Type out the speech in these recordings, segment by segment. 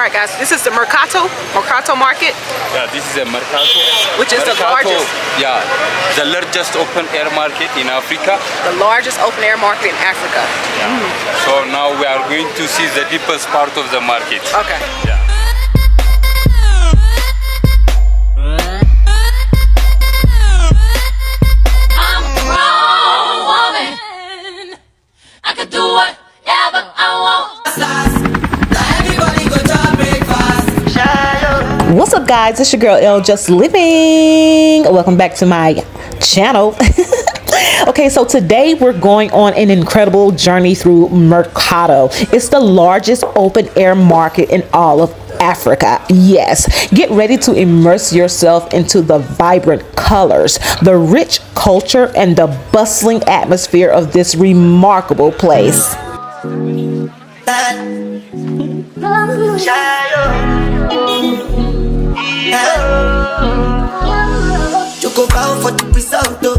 All right, guys, this is the Mercato market. Yeah, this is a Mercato. Which is the largest. Yeah, the largest open air market in Africa. The largest open air market in Africa. Yeah. So now we are going to see the deepest part of the market. Okay. Yeah. I'm a grown woman. I can do whatever I want. What's up, guys? It's your girl L, just living. Welcome back to my channel. Okay, so today we're going on an incredible journey through Mercato. It's the largest open air market in all of Africa. Yes, get ready to immerse yourself into the vibrant colors, the rich culture, and the bustling atmosphere of this remarkable place. You go bow for the result, though.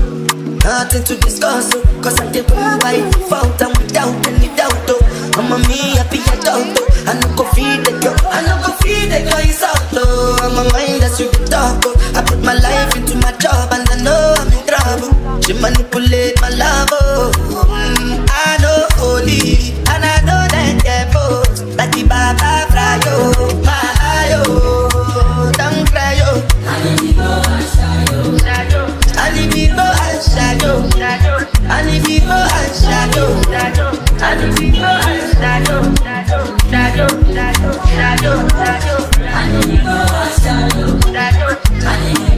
Nothing to discuss, cause I did by default and without any doubt, though. I'm a me happy adult, though. I no go feed the girl, I no go feed the girl, it's out, though. I'm a mind that's you talk, oh. I put my life into my job and I know I'm in trouble. She manipulate my love, oh. I know holy, and I know that devil. Like the Baba Frayo, my ayo. Don't cry, yo. I need people and shadow. I need people and shadow. I need people and shadow. I need people and shadow. Shadow. I need people and shadow. I need people and shadow. I need people and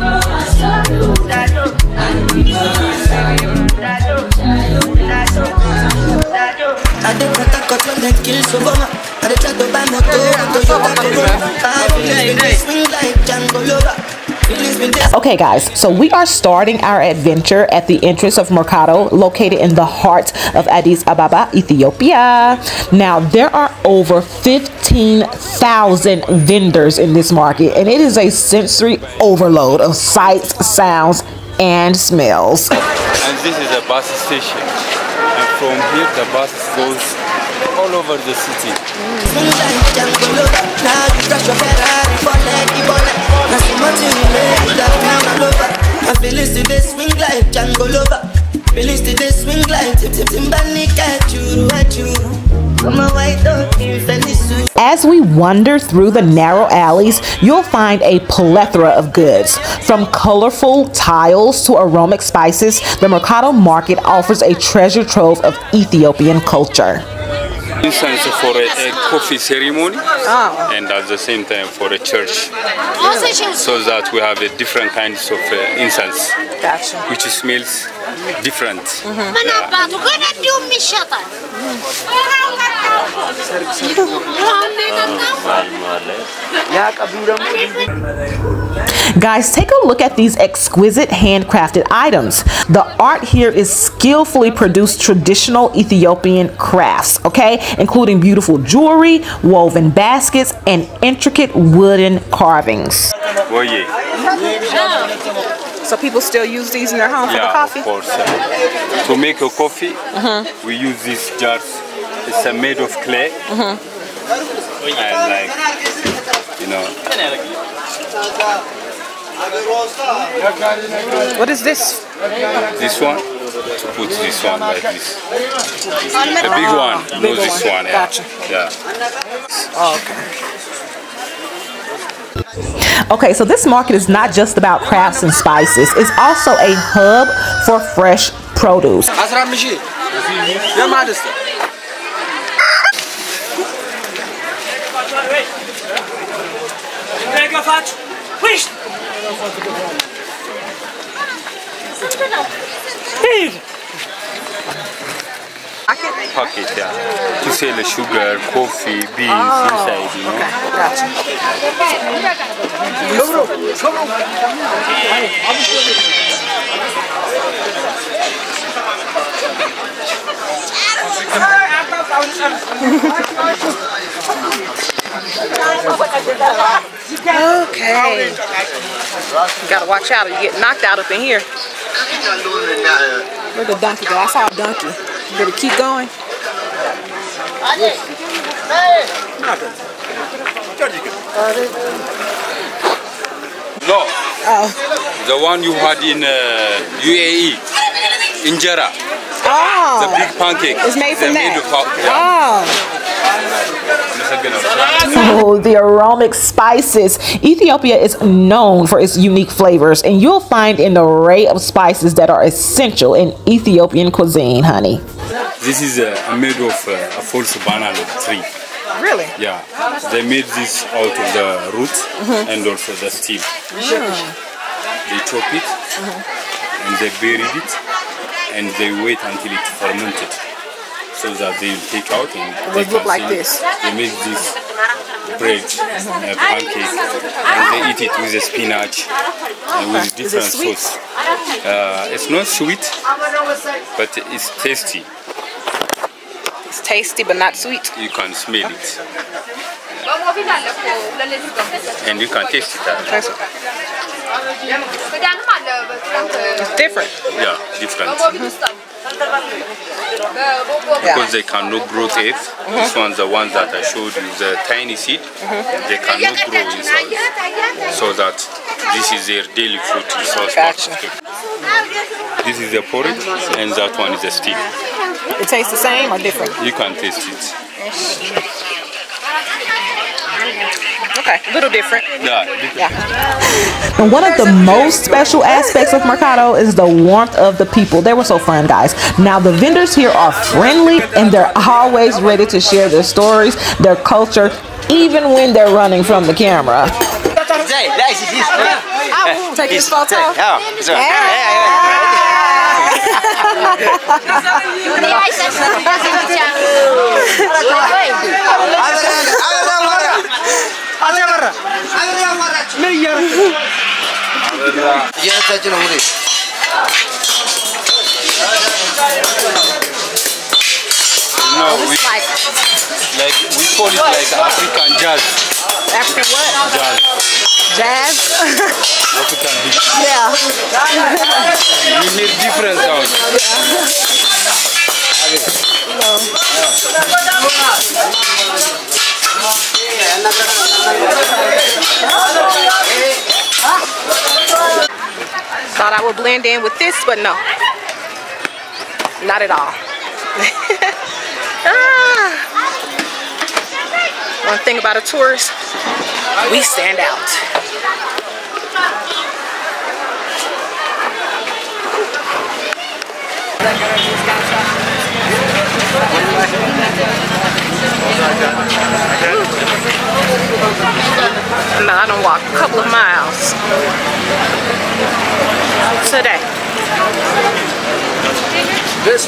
shadow. I don't want to cut when they kill so much. I try to buy more Okay, guys, so we are starting our adventure at the entrance of Mercato, located in the heart of Addis Ababa, Ethiopia. Now, there are over 15,000 vendors in this market, and it is a sensory overload of sights, sounds, and smells. And this is a bus station. And from here, the bus goes all over the city. As we wander through the narrow alleys, you'll find a plethora of goods. From colorful tiles to aromatic spices, the Mercato market offers a treasure trove of Ethiopian culture. Incense for a coffee ceremony, and at the same time for a church, so that we have a different kinds of incense, Gotcha. which smells different. Guys, take a look at these exquisite handcrafted items. The art here is skillfully produced traditional Ethiopian crafts, okay, including beautiful jewelry, woven baskets, and intricate wooden carvings. Oh, yeah. So people still use these in their home for the coffee? Of course. To make a coffee, we use these jars. It's made of clay. And like, you know. What is this? This one, to put this one like this. The big one, no, this one, yeah. Gotcha. Yeah. Oh, okay. Okay, so this market is not just about crafts and spices. It's also a hub for fresh produce. Pocket, yeah. To sell the sugar, coffee, beans inside, you know. Okay, gotcha. Okay. You gotta watch out or you get knocked out up in here. Where'd the donkey go? I saw a donkey. You better keep going. No. Oh. The one you had in UAE, injera. Oh. The big pancake. It's made from that. Oh. Oh, the aromatic spices. Ethiopia is known for its unique flavors, and you'll find an array of spices that are essential in Ethiopian cuisine, honey. This is made of a false banana tree. Really? Yeah. They made this out of the root and also the stem. They chop it and they buried it and they wait until it fermented so that they will take out and It would look like this. They make this bread, pancake, and they eat it with the spinach and with different sauce. It's not sweet, but it's tasty. It's tasty but not sweet. You can smell it. And you can taste it. It's different. Yeah, different. Because they cannot grow it. This one's the one that I showed you, the tiny seed. They cannot grow inside. So that this is their daily food. Gotcha. This is the porridge and that one is the steam. It tastes the same or different? You can taste it. Okay, a little different. Yeah, different. And one of the most special aspects of Mercato is the warmth of the people. They were so fun, guys. Now, the vendors here are friendly and they're always ready to share their stories, their culture, even when they're running from the camera. Take this photo. No, we call it like African jazz. African what? Jazz. Jazz? African beat. Yeah. We make different sounds. Thought I would blend in with this, but no. Not at all. One thing about a tourist, we stand out. Now I done walked a couple of miles today. This.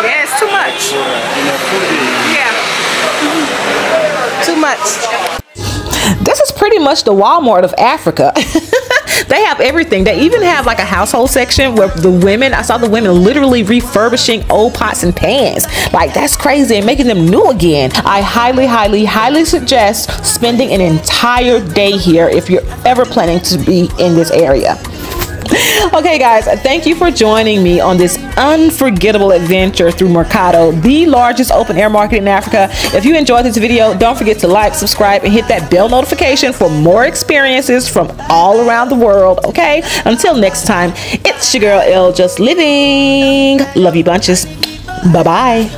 Yeah, it's too much. Yeah. Too much. This is pretty much the Walmart of Africa. They have everything. They even have like a household section where the women, I saw the women literally refurbishing old pots and pans. Like, that's crazy, and making them new again. I highly suggest spending an entire day here if you're ever planning to be in this area. Okay, guys, thank you for joining me on this unforgettable adventure through Mercato, the largest open air market in Africa. If you enjoyed this video, don't forget to like, subscribe, and hit that bell notification for more experiences from all around the world. Okay, until next time, it's your girl L, just living. Love you bunches. Bye bye.